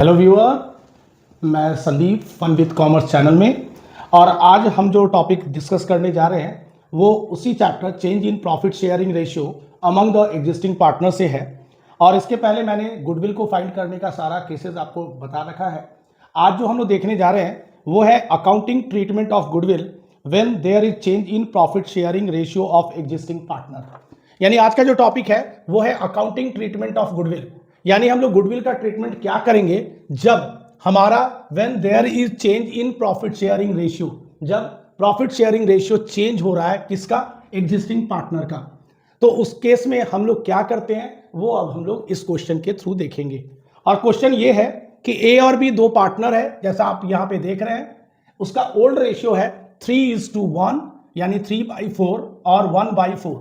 Hello viewer, मैं Sandeep fun with commerce channel में। और आज हम जो टॉपिक डिस्कस करने जा रहे हैं वो उसी chapter change in profit sharing ratio among the existing partner से है। और इसके पहले मैंने गुडविल को फाइंड करने का सारा केसेस आपको बता रखा है। आज जो हम लोग देखने जा रहे हैं वो है accounting treatment of goodwill when there is change in profit sharing ratio of existing partner. यानी आज का जो टॉपिक है वो है अकाउंटिंग ट्रीटमेंट ऑफ गुडविल। यानी हम लोग गुडविल का ट्रीटमेंट क्या करेंगे जब हमारा when there is change in profit sharing ratio, जब प्रॉफिट शेयरिंग रेशियो चेंज हो रहा है किसका, एग्जिस्टिंग पार्टनर का। तो उस केस में हम लोग क्या करते हैं वो अब हम लोग इस क्वेश्चन के थ्रू देखेंगे। और क्वेश्चन ये है कि ए और बी दो पार्टनर है, जैसा आप यहां पे देख रहे हैं। उसका ओल्ड रेशियो है 3:1 यानी 3/4 और 1/4।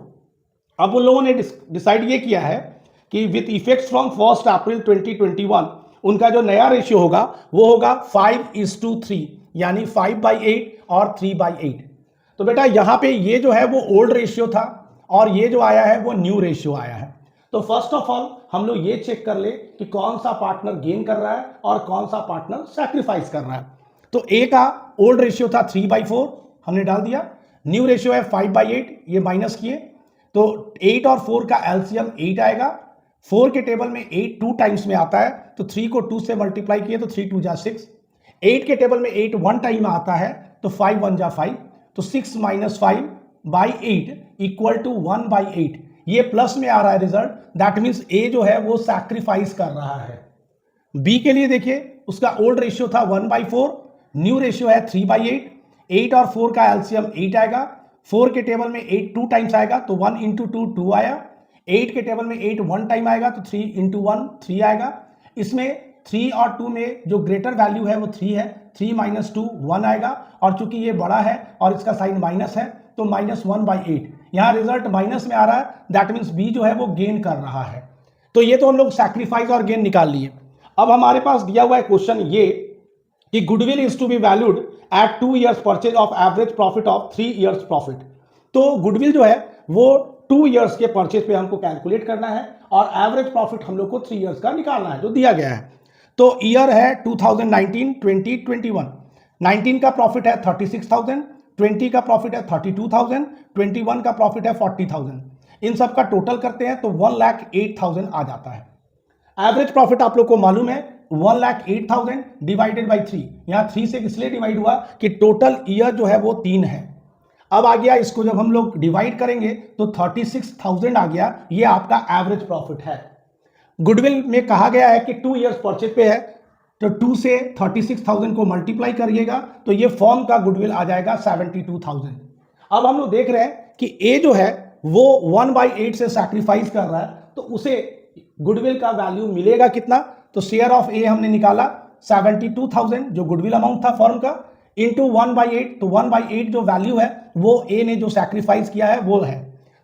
अब उन लोगों ने डिसाइड ये किया है कि विथ इफेक्ट फ्रॉम 1 अप्रैल 2021 उनका जो नया रेशियो होगा वो होगा 5:3 यानी 5/8 और 3/8। तो बेटा यहाँ पे ये जो है वो ओल्ड रेशियो था और ये जो आया है वो न्यू रेशियो आया है। तो फर्स्ट ऑफ ऑल हम लोग ये चेक कर ले कि कौन सा पार्टनर गेन कर रहा है और कौन सा पार्टनर सैक्रिफाइस कर रहा है। तो ए का ओल्ड रेशियो था 3/4, हमने डाल दिया। न्यू रेशियो है 5/8, ये माइनस किए। तो 8 और 4 का एलसीएम 8 आएगा। 4 के टेबल में 8 2 टाइम्स में आता है, तो 3 को 2 से मल्टीप्लाई किए तो 3 2 जा 6। 8 के टेबल में 8 1 टाइम में आता है तो 5 1 जा 5। तो 6 - 5/8 इक्वल टू 1/8। ये प्लस में आ रहा है रिजल्ट, दैट मीन्स ए जो है वो सैक्रिफाइस कर रहा है। बी के लिए देखिए, उसका ओल्ड रेशियो था 1/4, न्यू रेशियो है 3/8। 8 और 4 का एलसीएम 8 आएगा। 4 के टेबल में 8 2 टाइम्स आएगा तो 1 × 2 2 आया। 8 के टेबल में 8 1 टाइम आएगा तो 3 × 1 3 आएगा। इसमें 3 और 2 में जो ग्रेटर वैल्यू है वो 3 है। 3 - 2 1 आएगा, और चूंकि ये बड़ा है और इसका साइन माइनस है तो -1/8। यहाँ रिजल्ट माइनस में आ रहा है, दैट मीन्स बी जो है वो गेन कर रहा है। तो ये तो हम लोग सैक्रिफाइस और गेन निकाल लिए। अब हमारे पास दिया हुआ है क्वेश्चन ये कि goodwill is to be valued at 2 years purchase of average profit of 3 years profit. तो गुडविल जो है वो 2 years के परचेज पे हमको कैलकुलेट करना है और एवरेज प्रॉफिट हम लोग को 3 years का निकालना है जो दिया गया है। तो ईयर है 2019 2021। 19 का प्रॉफिट है 36,000, 20 का प्रॉफिट है 32,000, 21 का प्रॉफिट है 40,000। इन सब का टोटल करते हैं तो 1,08,000 आ जाता है। एवरेज प्रॉफिट आप लोग को मालूम है 1,08,000 डिवाइडेड बाई 3। यहां 3 से इसलिए डिवाइड हुआ कि टोटल ईयर जो है वो 3 है। अब आ गया, इसको जब हम लोग डिवाइड करेंगे तो 36,000 आ गया। ये आपका एवरेज प्रॉफिट है। गुडविल में कहा गया है कि 2 years परचेज पे है, तो 2 से 36,000 को मल्टीप्लाई करिएगा तो ये फॉर्म का गुडविल आ जाएगा 72,000। अब हम लोग देख रहे हैं कि ए जो है वो 1/8 से सैक्रिफाइस कर रहा है, तो उसे गुडविल का वैल्यू मिलेगा कितना। तो शेयर ऑफ ए हमने निकाला 72,000 जो गुडविल अमाउंट था फर्म का, इंटू 1/8। तो 1/8 जो वैल्यू है वो ए ने जो सैक्रिफाइस किया है वो है।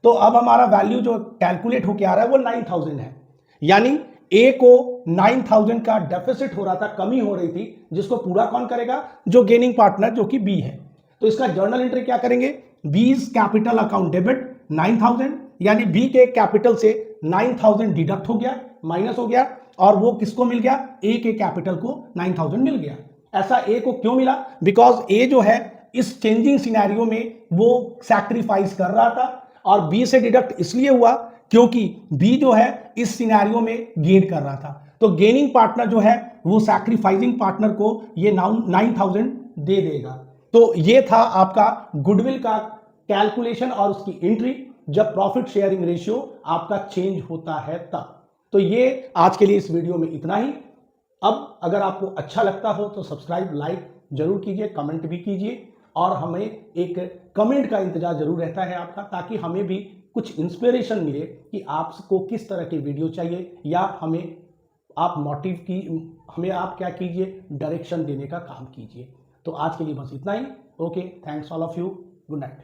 तो अब हमारा वैल्यू जो कैलकुलेट होकर आ रहा है वो 9,000 है। यानी ए को 9,000 का डेफिसिट हो रहा था, कमी हो रही थी, जिसको पूरा कौन करेगा, जो गेनिंग पार्टनर जो कि बी है। तो इसका जर्नल एंट्री क्या करेंगे, बीज कैपिटल अकाउंट डेबिट 9,000, यानी बी के कैपिटल से 9,000 डिडक्ट हो गया, माइनस हो गया, और वो किसको मिल गया, ए के कैपिटल को 9,000 मिल गया। ऐसा ए को क्यों मिला, बिकॉज ए जो है इस चेंजिंग सिनेरियो में वो सैक्रिफाइस कर रहा था, और बी से डिडक्ट इसलिए हुआ क्योंकि बी जो है इस सिनेरियो में गेन कर रहा था। तो गेनिंग पार्टनर जो है वो सैक्रिफाइसिंग पार्टनर को ये 9,000 दे देगा। तो ये था आपका गुडविल का कैलकुलेशन और उसकी एंट्री जब प्रॉफिट शेयरिंग रेशियो आपका चेंज होता है तब। तो ये आज के लिए इस वीडियो में इतना ही। अब अगर आपको अच्छा लगता हो तो सब्सक्राइब लाइक जरूर कीजिए, कमेंट भी कीजिए, और हमें एक कमेंट का इंतजार जरूर रहता है आपका, ताकि हमें भी कुछ इंस्पिरेशन मिले कि आपको किस तरह की वीडियो चाहिए, या हमें आप मोटिव की, हमें आप क्या कीजिए, डायरेक्शन देने का काम कीजिए। तो आज के लिए बस इतना ही। Okay, thanks all of you, good night.